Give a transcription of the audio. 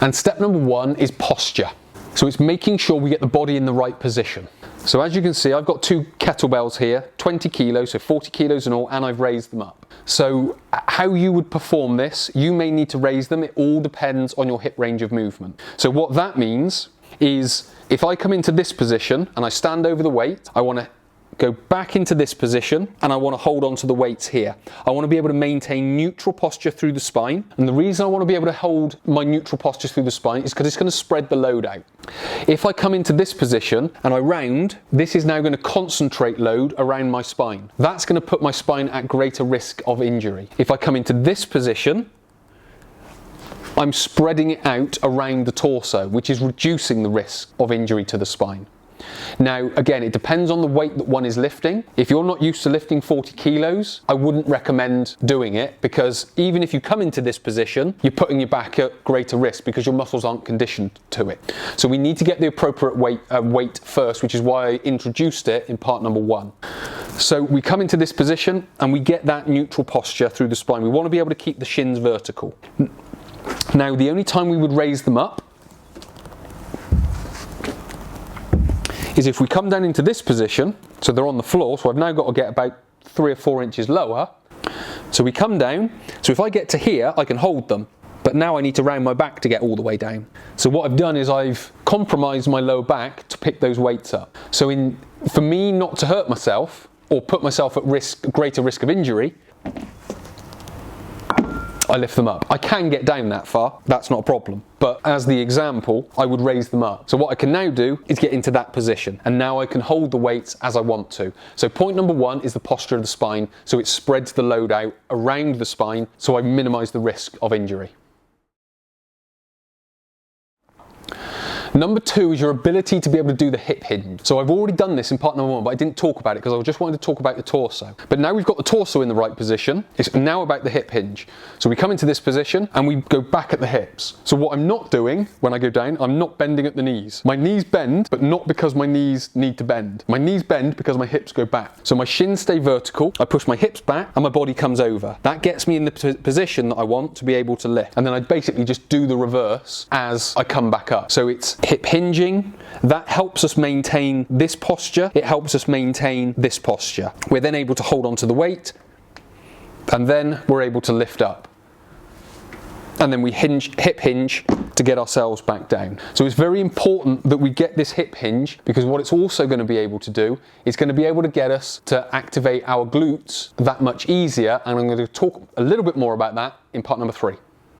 And step number 1 is posture. So it's making sure we get the body in the right position. So as you can see, I've got 2 kettlebells here, 20 kilos, so 40 kilos in all, and I've raised them up. So how you would perform this, you may need to raise them. It all depends on your hip range of movement. So what that means is if I come into this position and I stand over the weight, I want to go back into this position and I want to hold on to the weights here. I want to be able to maintain neutral posture through the spine. And the reason I want to be able to hold my neutral posture through the spine is because it's going to spread the load out. If I come into this position and I round, this is now going to concentrate load around my spine. That's going to put my spine at greater risk of injury. If I come into this position, I'm spreading it out around the torso, which is reducing the risk of injury to the spine. Now, again, it depends on the weight that one is lifting. If you're not used to lifting 40 kilos, I wouldn't recommend doing it, because even if you come into this position, you're putting your back at greater risk because your muscles aren't conditioned to it. So we need to get the appropriate weight first, which is why I introduced it in part number 1. So we come into this position and we get that neutral posture through the spine. We want to be able to keep the shins vertical. Now, the only time we would raise them up is if we come down into this position, so they're on the floor, so I've now got to get about 3 or 4 inches lower. So we come down, so if I get to here, I can hold them, but now I need to round my back to get all the way down. So what I've done is I've compromised my lower back to pick those weights up. So for me not to hurt myself or put myself at greater risk of injury, I lift them up. I can get down that far, that's not a problem. But as the example, I would raise them up. So what I can now do is get into that position, and now I can hold the weights as I want to. So point number 1 is the posture of the spine, so it spreads the load out around the spine, so I minimize the risk of injury. Number 2 is your ability to be able to do the hip hinge. So I've already done this in part number 1, but I didn't talk about it because I just wanted to talk about the torso. But now we've got the torso in the right position, it's now about the hip hinge. So we come into this position and we go back at the hips. So what I'm not doing when I go down, I'm not bending at the knees. My knees bend, but not because my knees need to bend. My knees bend because my hips go back. So my shins stay vertical, I push my hips back and my body comes over. That gets me in the position that I want to be able to lift. And then I basically just do the reverse as I come back up. So it's hip hinging, that helps us maintain this posture, it helps us maintain this posture. We're then able to hold on to the weight, and then we're able to lift up. And then we hip hinge to get ourselves back down. So it's very important that we get this hip hinge, because what it's also going to be able to do is going to be able to get us to activate our glutes that much easier, and I'm going to talk a little bit more about that in part number 3.